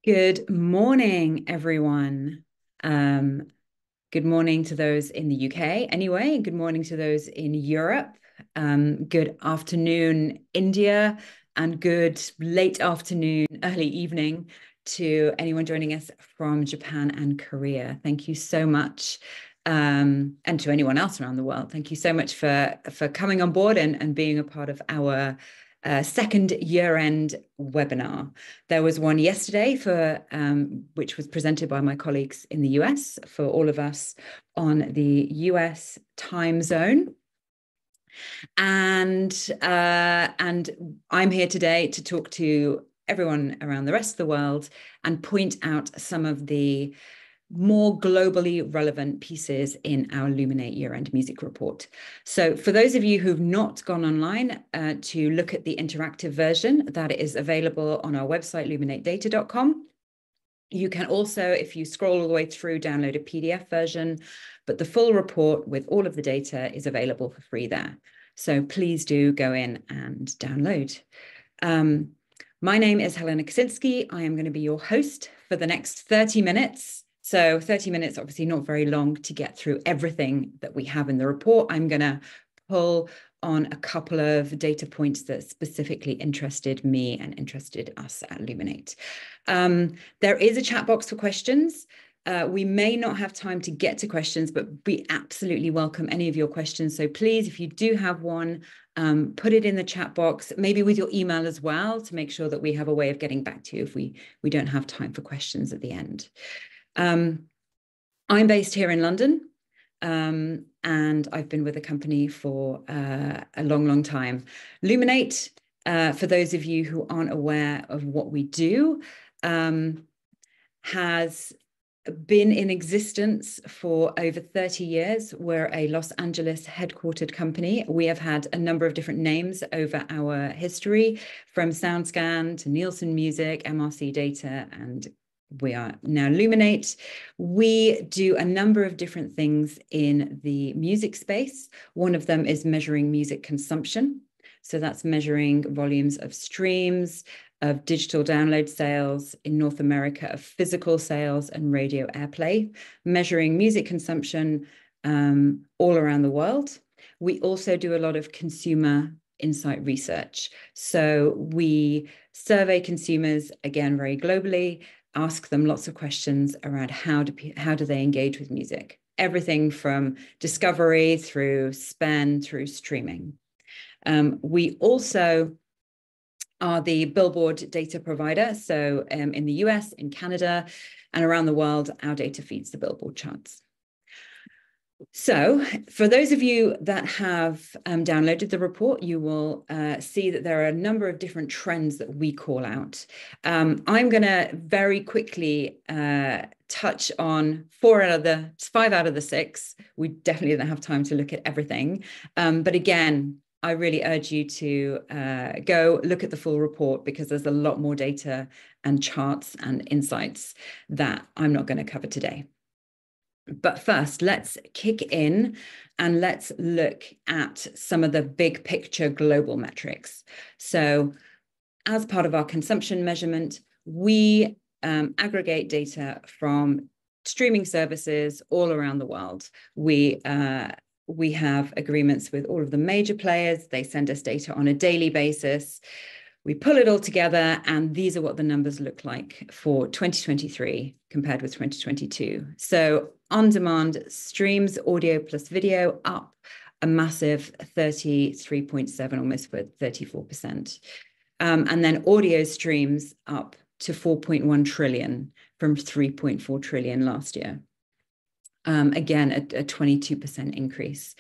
Good morning, everyone. Um, Good morning to those in the UK, anyway, and good morning to those in Europe. Good afternoon, India, and good late afternoon, early evening to anyone joining us from Japan and Korea. Thank you so much. And to anyone else around the world, thank you so much for coming on board and being a part of our second year-end webinar. There was one yesterday which was presented by my colleagues in the US for all of us on the US time zone. And I'm here today to talk to everyone around the rest of the world and point out some of the more globally relevant pieces in our Luminate year-end music report. So for those of you who've not gone online to look at the interactive version, that is available on our website, luminatedata.com. You can also, if you scroll all the way through, download a PDF version, but the full report with all of the data is available for free there. So please do go in and download. My name is Helena Kosinski. I am going to be your host for the next 30 minutes. So 30 minutes, obviously not very long to get through everything that we have in the report. I'm going to pull on a couple of data points that specifically interested me and interested us at Luminate. There is a chat box for questions. We may not have time to get to questions, but we absolutely welcome any of your questions. So please, if you do have one, put it in the chat box, maybe with your email as well, to make sure that we have a way of getting back to you if we don't have time for questions at the end. I'm based here in London, and I've been with the company for a long, long time. Luminate, for those of you who aren't aware of what we do, has been in existence for over 30 years. We're a Los Angeles headquartered company. We have had a number of different names over our history, from SoundScan to Nielsen Music, MRC Data, and we are now Luminate. We do a number of different things in the music space. One of them is measuring music consumption. So that's measuring volumes of streams, of digital download sales in North America, of physical sales and radio airplay, measuring music consumption all around the world. We also do a lot of consumer insight research. So we survey consumers, again, very globally, ask them lots of questions around how do they engage with music, everything from discovery through spend through streaming. We also are the Billboard data provider. So in the US, in Canada, and around the world, our data feeds the Billboard charts. So for those of you that have downloaded the report, you will see that there are a number of different trends that we call out. I'm going to very quickly touch on 5 out of the 6. We definitely don't have time to look at everything. But again, I really urge you to go look at the full report, because there's a lot more data and charts and insights that I'm not going to cover today. But first, let's kick in and let's look at some of the big picture global metrics. So as part of our consumption measurement, we aggregate data from streaming services all around the world. We have agreements with all of the major players. They send us data on a daily basis. We pull it all together, and these are what the numbers look like for 2023 compared with 2022. So on-demand streams, audio plus video, up a massive 33.7, almost for 34%. And then audio streams up to 4.1 trillion from 3.4 trillion last year. Again, a 22% increase.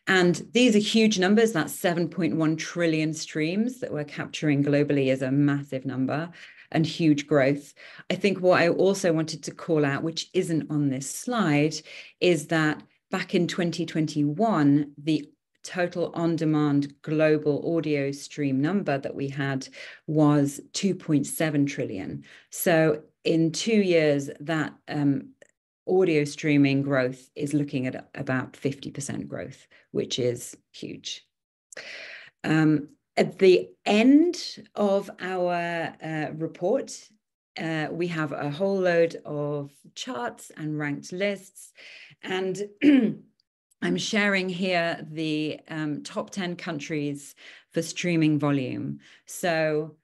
And these are huge numbers. That's 7.1 trillion streams that we're capturing globally is a massive number and huge growth. I think what I also wanted to call out, which isn't on this slide, is that back in 2021, the total on-demand global audio stream number that we had was 2.7 trillion. So in 2 years, that audio streaming growth is looking at about 50% growth, which is huge. At the end of our report, we have a whole load of charts and ranked lists. And I'm sharing here the top 10 countries for streaming volume. So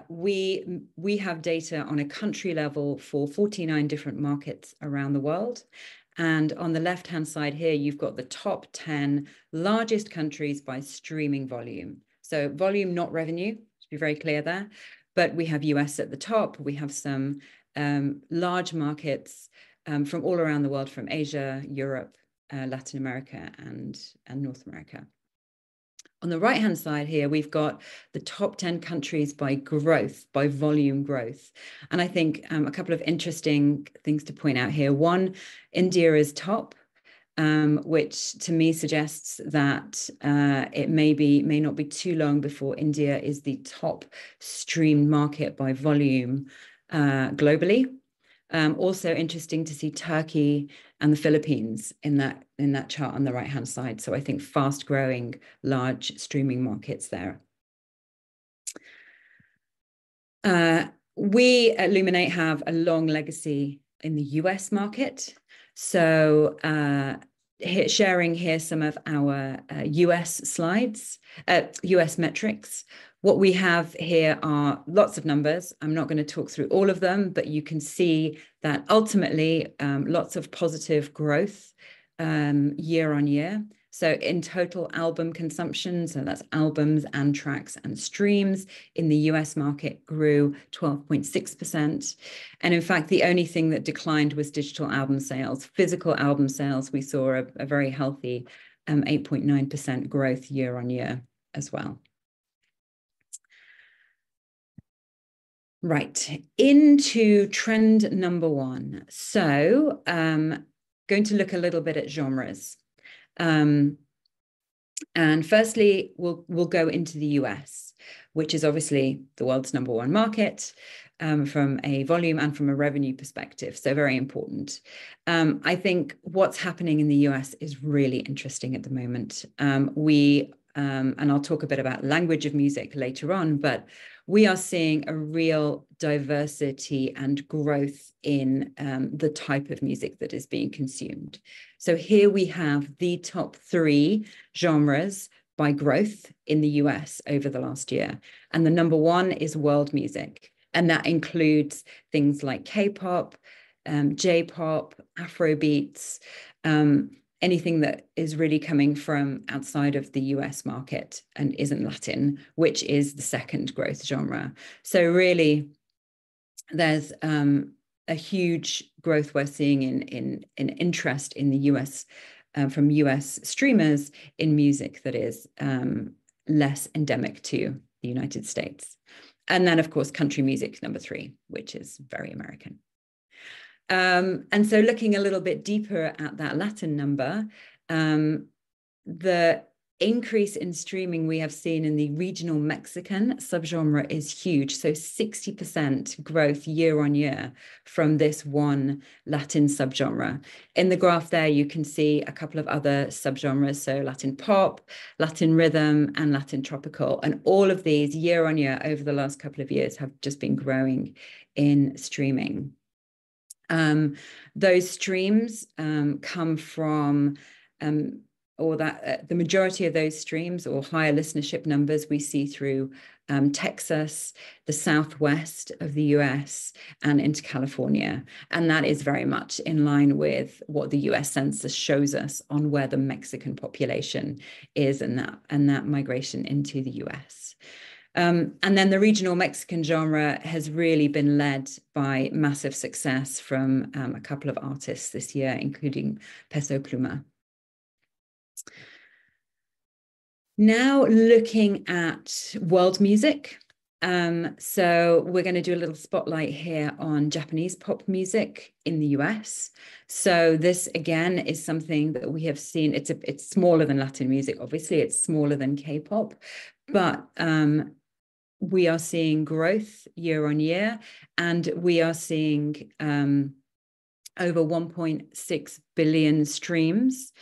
we have data on a country level for 49 different markets around the world. And on the left-hand side here, you've got the top 10 largest countries by streaming volume. So volume, not revenue, to be very clear there. But we have US at the top. We have some large markets from all around the world, from Asia, Europe, Latin America, and North America. On the right-hand side here, we've got the top 10 countries by growth, by volume growth. And I think a couple of interesting things to point out here. One, India is top, which to me suggests that it may not be too long before India is the top streamed market by volume globally. Also interesting to see Turkey and the Philippines in that chart on the right-hand side. So I think fast-growing, large streaming markets there. We at Luminate have a long legacy in the US market. So sharing here some of our US slides, US metrics. What we have here are lots of numbers. I'm not going to talk through all of them, but you can see that ultimately lots of positive growth year on year. So in total album consumption, so that's albums and tracks and streams in the US market grew 12.6%. And in fact, the only thing that declined was digital album sales. Physical album sales, we saw a very healthy 8.9% growth year on year as well. Right, into trend number one. So going to look a little bit at genres. And firstly, we'll go into the US, which is obviously the world's number one market from a volume and from a revenue perspective. So very important. I think what's happening in the US is really interesting at the moment. And I'll talk a bit about language of music later on, but we are seeing a real diversity and growth in the type of music that is being consumed. So here we have the top 3 genres by growth in the US over the last year. And the number 1 is world music. And that includes things like K-pop, J-pop, Afrobeats, anything that is really coming from outside of the US market and isn't Latin, which is the second growth genre. So really, there's a huge growth we're seeing in interest in the US from US streamers in music that is less endemic to the United States. And then, of course, country music, number 3, which is very American. And so looking a little bit deeper at that Latin number, the increase in streaming we have seen in the regional Mexican subgenre is huge. So 60% growth year on year from this one Latin subgenre. In the graph there, you can see a couple of other subgenres. So Latin pop, Latin rhythm, and Latin tropical. And all of these year on year over the last couple of years have just been growing in streaming. Those streams come from the majority of those streams or higher listenership numbers we see through Texas, the Southwest of the US, and into California. And that is very much in line with what the US Census shows us on where the Mexican population is and that migration into the US. And then the regional Mexican genre has really been led by massive success from a couple of artists this year, including Peso Pluma. Now looking at world music. So we're going to do a little spotlight here on Japanese pop music in the US. So this, again, is something that we have seen. It's smaller than Latin music, obviously. It's smaller than K-pop, but we are seeing growth year on year, and we are seeing over 1.6 billion streams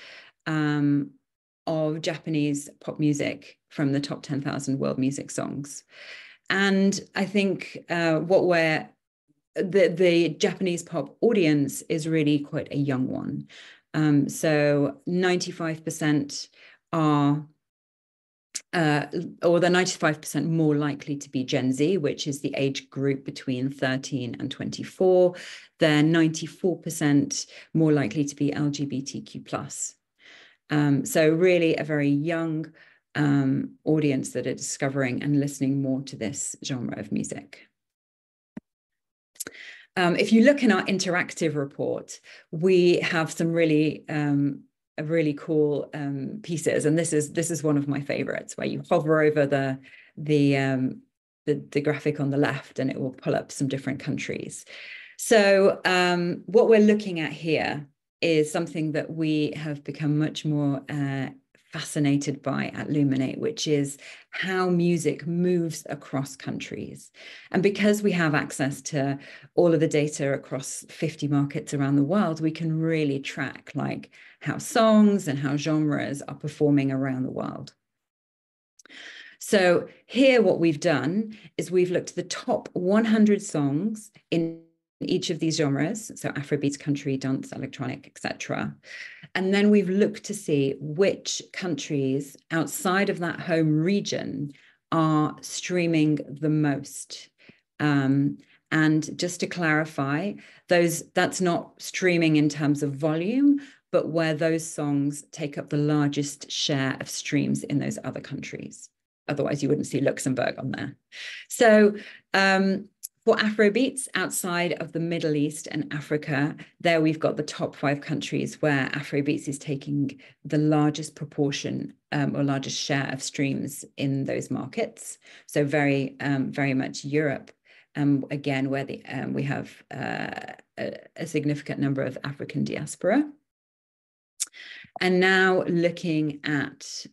of Japanese pop music from the top 10,000 world music songs. And I think what we're the Japanese pop audience is really quite a young one. So 95% are, or they're 95% more likely to be Gen Z, which is the age group between 13 and 24. They're 94% more likely to be LGBTQ+. So really a very young audience that are discovering and listening more to this genre of music. If you look in our interactive report, we have some really cool pieces, and this is one of my favorites, where you hover over the graphic on the left, and it will pull up some different countries. So what we're looking at here is something that we have become much more fascinated by at Luminate, which is how music moves across countries. And because we have access to all of the data across 50 markets around the world, we can really track like how songs and how genres are performing around the world. So here what we've done is we've looked at the top 100 songs in each of these genres, so Afrobeats, country, dance, electronic, etc. And then we've looked to see which countries outside of that home region are streaming the most. And just to clarify, that's not streaming in terms of volume, but where those songs take up the largest share of streams in those other countries. Otherwise, you wouldn't see Luxembourg on there. So for Afrobeats outside of the Middle East and Africa, there we've got the top 5 countries where Afrobeats is taking the largest proportion or largest share of streams in those markets. So very much Europe, again, where we have a significant number of African diaspora. And now looking at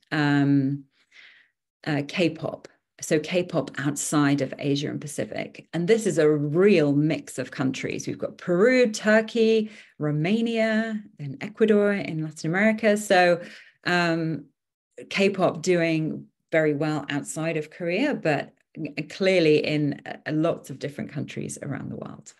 K-pop. So K-pop outside of Asia and Pacific. And this is a real mix of countries. We've got Peru, Turkey, Romania, then Ecuador in Latin America. So K-pop doing very well outside of Korea, but clearly in lots of different countries around the world.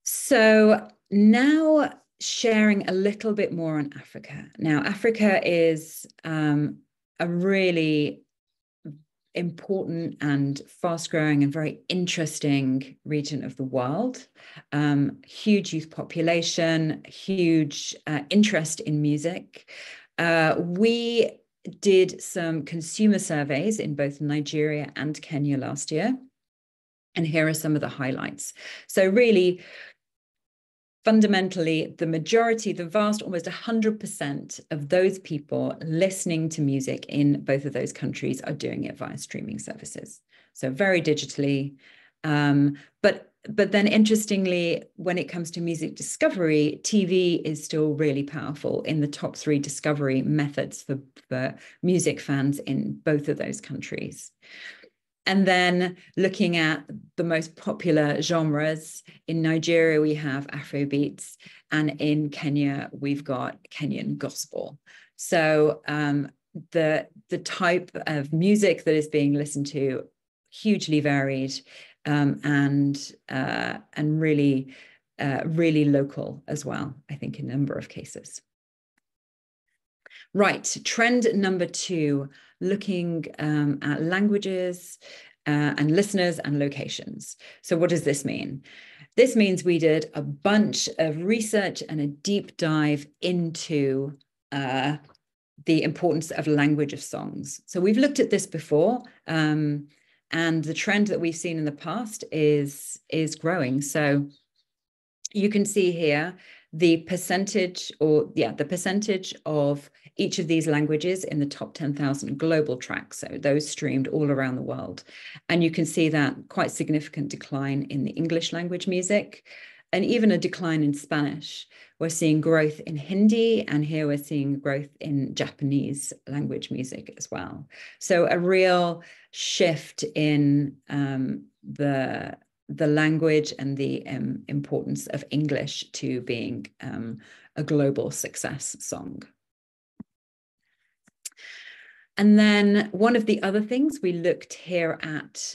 So now sharing a little bit more on Africa. Now, Africa is a really important and fast-growing and very interesting region of the world. Huge youth population, huge interest in music. We did some consumer surveys in both Nigeria and Kenya last year. And here are some of the highlights. So really, fundamentally, the majority, the vast, almost 100% of those people listening to music in both of those countries are doing it via streaming services. So very digitally. But then interestingly, when it comes to music discovery, TV is still really powerful in the top 3 discovery methods for music fans in both of those countries. And then looking at the most popular genres, in Nigeria, we have Afrobeats, and in Kenya, we've got Kenyan gospel. So the type of music that is being listened to, hugely varied, and really, really local as well, I think, in a number of cases. Right, trend number 2, looking at languages and listeners and locations. So what does this mean? This means we did a bunch of research and a deep dive into the importance of language of songs. So we've looked at this before, and the trend that we've seen in the past is growing. So you can see here the percentage of each of these languages in the top 10,000 global tracks, so those streamed all around the world. And you can see that quite significant decline in the English language music, and even a decline in Spanish. We're seeing growth in Hindi, and here we're seeing growth in Japanese language music as well. So a real shift in the language and the importance of English to being a global success song. And then one of the other things we looked here at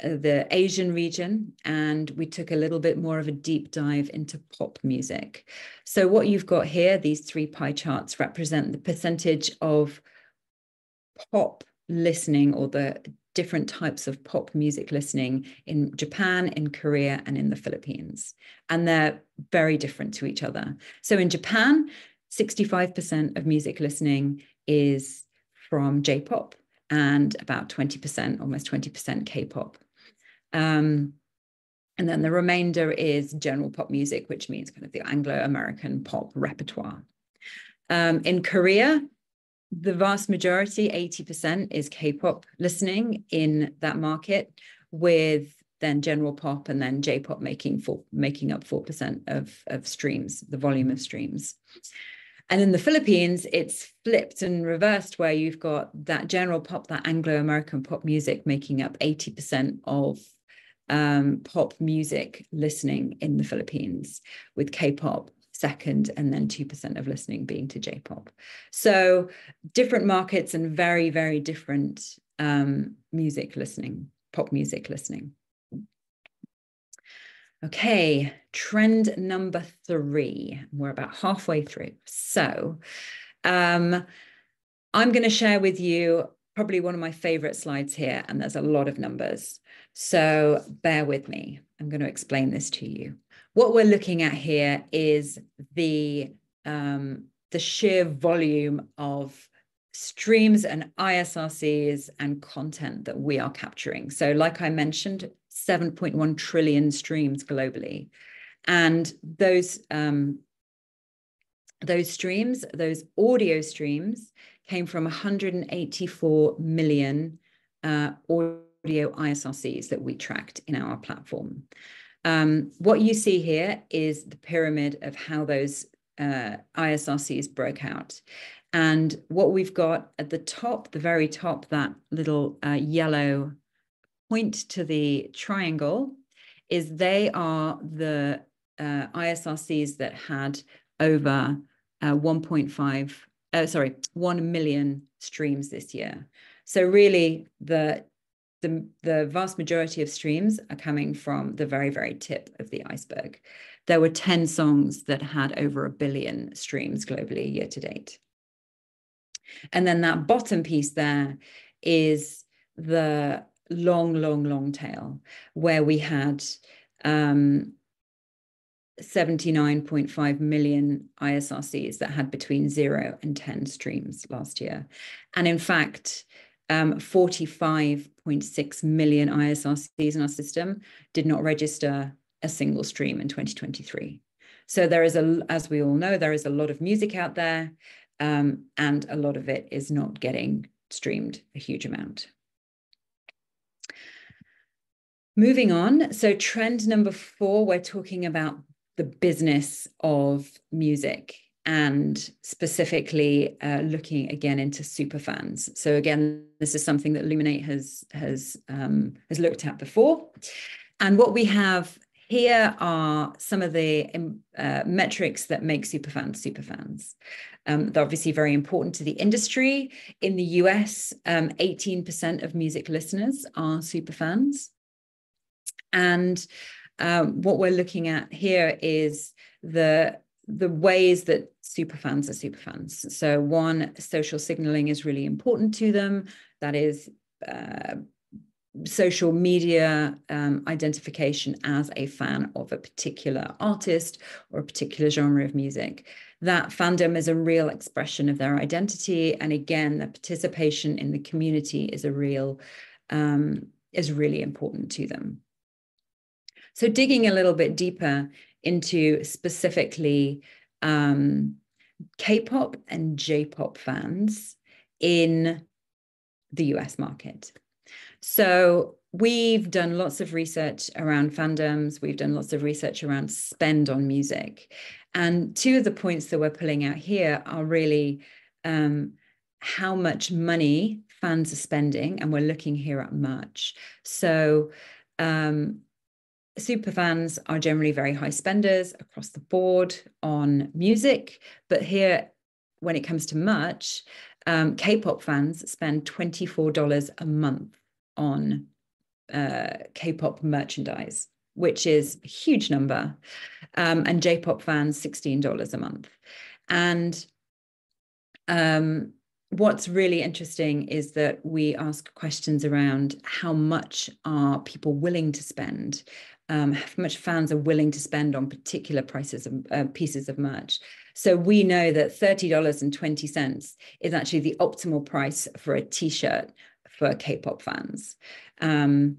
the Asian region, and we took a little bit more of a deep dive into pop music. So what you've got here, these 3 pie charts represent the percentage of pop listening, or the different types of pop music listening in Japan, in Korea, and in the Philippines. And they're very different to each other. So in Japan, 65% of music listening is from J-pop, and about 20%, almost 20% K-pop. And then the remainder is general pop music, which means kind of the Anglo-American pop repertoire. In Korea, the vast majority, 80%, is K-pop listening in that market, with then general pop and then J-pop making up 4% of streams, the volume of streams. And in the Philippines, it's flipped and reversed, where you've got that general pop, that Anglo-American pop music, making up 80% of pop music listening in the Philippines, with K-pop second, and then 2% of listening being to J-pop. So different markets and very, very different music listening, pop music listening. Okay, trend number 3. We're about halfway through. So I'm going to share with you probably one of my favorite slides here, and there's a lot of numbers. So bear with me. I'm going to explain this to you. What we're looking at here is the sheer volume of streams and ISRCs and content that we are capturing. So like I mentioned, 7.1 trillion streams globally. And those streams, those audio streams, came from 184 million audio ISRCs that we tracked in our platform. What you see here is the pyramid of how those ISRCs broke out. And what we've got at the top, the very top, that little yellow point to the triangle, is they are the ISRCs that had over 1 million streams this year. So really, the vast majority of streams are coming from the very, very tip of the iceberg. There were 10 songs that had over 1 billion streams globally year to date. And then that bottom piece there is the long tail, where we had 79.5 million ISRCs that had between 0 and 10 streams last year. And in fact, 45.6 million ISRCs in our system did not register a single stream in 2023. So there is, as we all know, there is a lot of music out there, and a lot of it is not getting streamed a huge amount. Moving on, so trend number 4, we're talking about the business of music, and specifically looking again into superfans. So again, this is something that Luminate has looked at before. And what we have here are some of the metrics that make superfans. They're obviously very important to the industry. In the US, 18% of music listeners are superfans. And what we're looking at here is the ways that superfans are superfans. So one, social signaling is really important to them. That is social media identification as a fan of a particular artist or a particular genre of music. That fandom is a real expression of their identity. And again, the participation in the community is is really important to them. So digging a little bit deeper into specifically K-pop and J-pop fans in the US market. So we've done lots of research around fandoms. We've done lots of research around spend on music. And 2 of the points that we're pulling out here are really how much money fans are spending. And we're looking here at merch. So superfans are generally very high spenders across the board on music. But here, when it comes to merch, K-pop fans spend $24 a month on K-pop merchandise, which is a huge number. And J-pop fans, $16 a month. And what's really interesting is that we ask questions around how much are people willing to spend, how much fans are willing to spend on particular prices of pieces of merch. So we know that $30.20 is actually the optimal price for a t-shirt for K-pop fans. And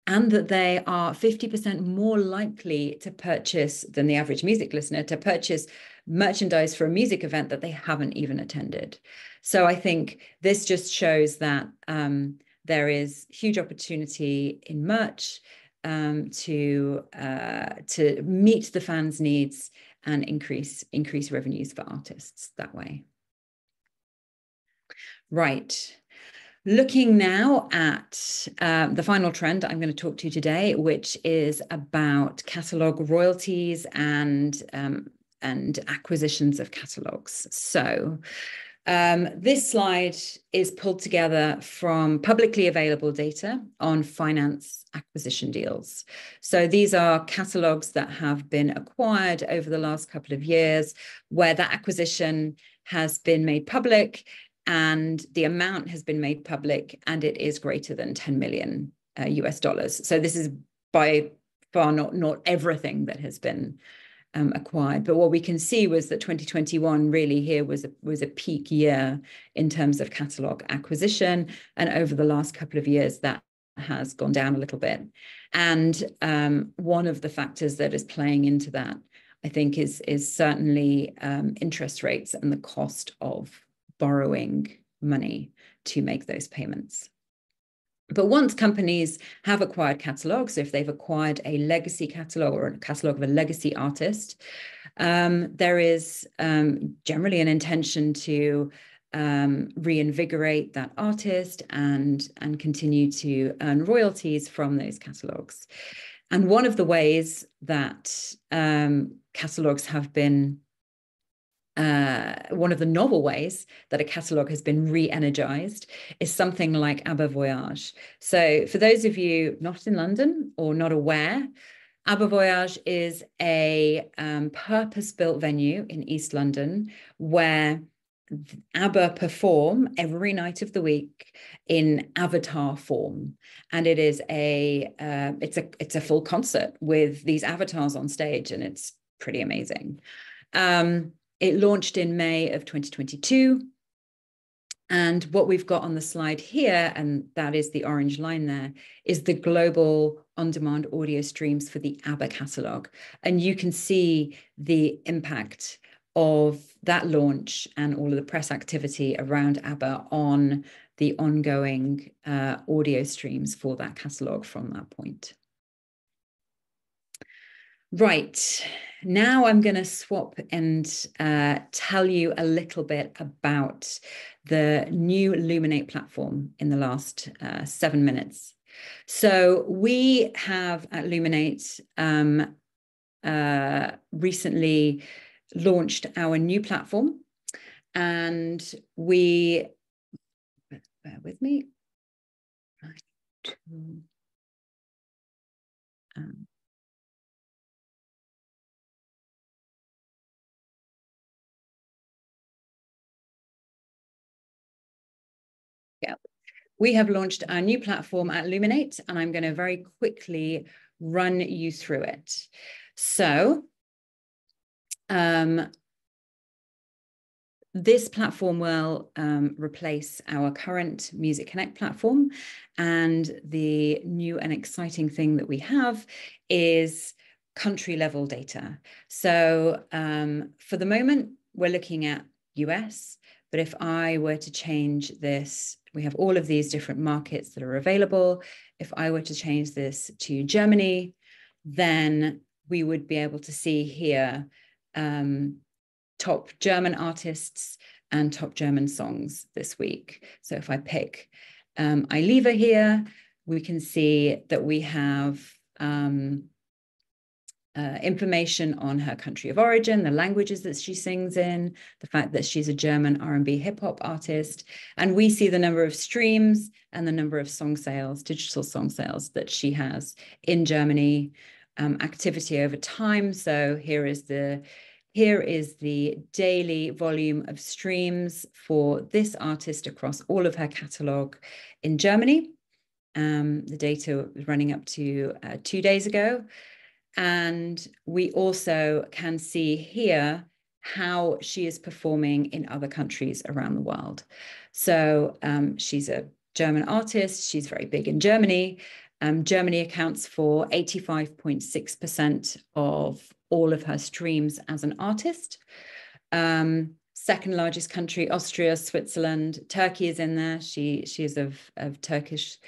that they are 50% more likely to purchase than the average music listener to purchase merchandise for a music event that they haven't even attended. So I think this just shows that there is huge opportunity in merch to meet the fans' needs and increase revenues for artists that way. Right. Looking now at the final trend I'm going to talk to you today, which is about catalog royalties and acquisitions of catalogs. So this slide is pulled together from publicly available data on finance acquisition deals. So these are catalogs that have been acquired over the last couple of years, where that acquisition has been made public and the amount has been made public, and it is greater than 10 million US dollars. So this is by far not everything that has been acquired. But what we can see was that 2021 really here was a peak year in terms of catalog acquisition. And over the last couple of years, that has gone down a little bit. And one of the factors that is playing into that, I think, is certainly interest rates and the cost of borrowing money to make those payments. But once companies have acquired catalogs, so if they've acquired a legacy catalog or a catalog of a legacy artist, there is generally an intention to reinvigorate that artist and continue to earn royalties from those catalogs. And one of the ways that catalogs have been one of the novel ways that a catalogue has been re-energized is something like ABBA Voyage. So for those of you not in London or not aware, ABBA Voyage is a purpose-built venue in East London where ABBA perform every night of the week in avatar form, and it is it's a full concert with these avatars on stage, and it's pretty amazing. It launched in May of 2022. And what we've got on the slide here, and that is the orange line there, is the global on-demand audio streams for the ABBA catalogue. And you can see the impact of that launch and all of the press activity around ABBA on the ongoing audio streams for that catalogue from that point. Right, now I'm going to swap and tell you a little bit about the new Luminate platform in the last 7 minutes. So we have at Luminate recently launched our new platform, and bear with me. Yeah, we have launched our new platform at Luminate, and I'm going to very quickly run you through it. So this platform will replace our current Music Connect platform, and the new and exciting thing that we have is country level data. So for the moment, we're looking at US, but if I were to change this, we have all of these different markets that are available. If I were to change this to Germany, then we would be able to see here top German artists and top German songs this week. So if I pick Eileva here, we can see that we have information on her country of origin, the languages that she sings in, the fact that she's a German R&B hip hop artist. And we see the number of streams and the number of song sales, digital song sales that she has in Germany, activity over time. So here is the daily volume of streams for this artist across all of her catalog in Germany. The data was running up to 2 days ago. And we also can see here how she is performing in other countries around the world. So she's a German artist. She's very big in Germany. Germany accounts for 85.6% of all of her streams as an artist. Second largest country, Austria, Switzerland, Turkey is in there. She is of Turkish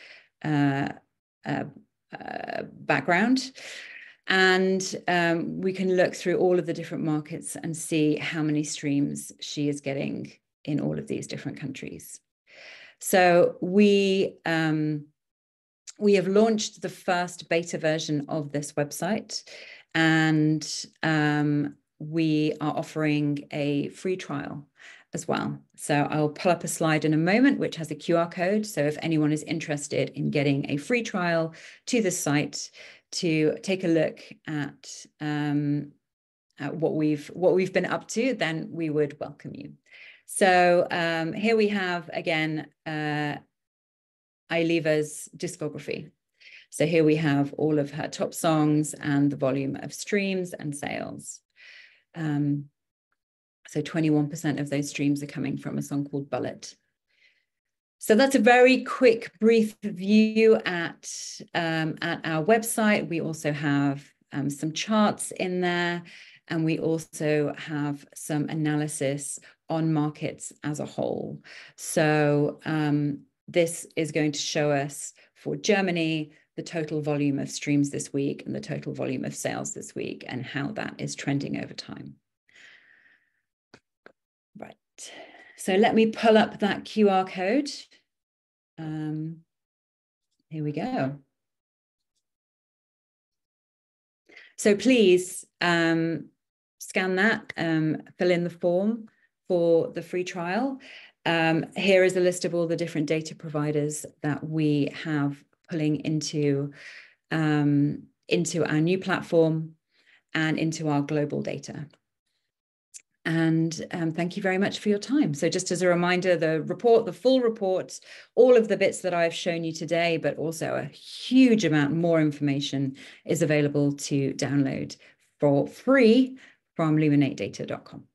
background. And we can look through all of the different markets and see how many streams she is getting in all of these different countries. So we have launched the first beta version of this website, and we are offering a free trial as well. So I'll pull up a slide in a moment, which has a QR code. So if anyone is interested in getting a free trial to the site to take a look at what we've been up to, then we would welcome you. So here we have, again, Ayliva's discography. So here we have all of her top songs and the volume of streams and sales. So 21% of those streams are coming from a song called Bullet. So that's a very quick, brief view at our website. We also have some charts in there, and we also have some analysis on markets as a whole. So this is going to show us for Germany the total volume of streams this week and the total volume of sales this week and how that is trending over time. Right. So let me pull up that QR code. Here we go. So please scan that, fill in the form for the free trial. Here is a list of all the different data providers that we have pulling into our new platform and into our global data. And thank you very much for your time. So just as a reminder, the report, the full report, all of the bits that I've shown you today, but also a huge amount more information is available to download for free from luminatedata.com.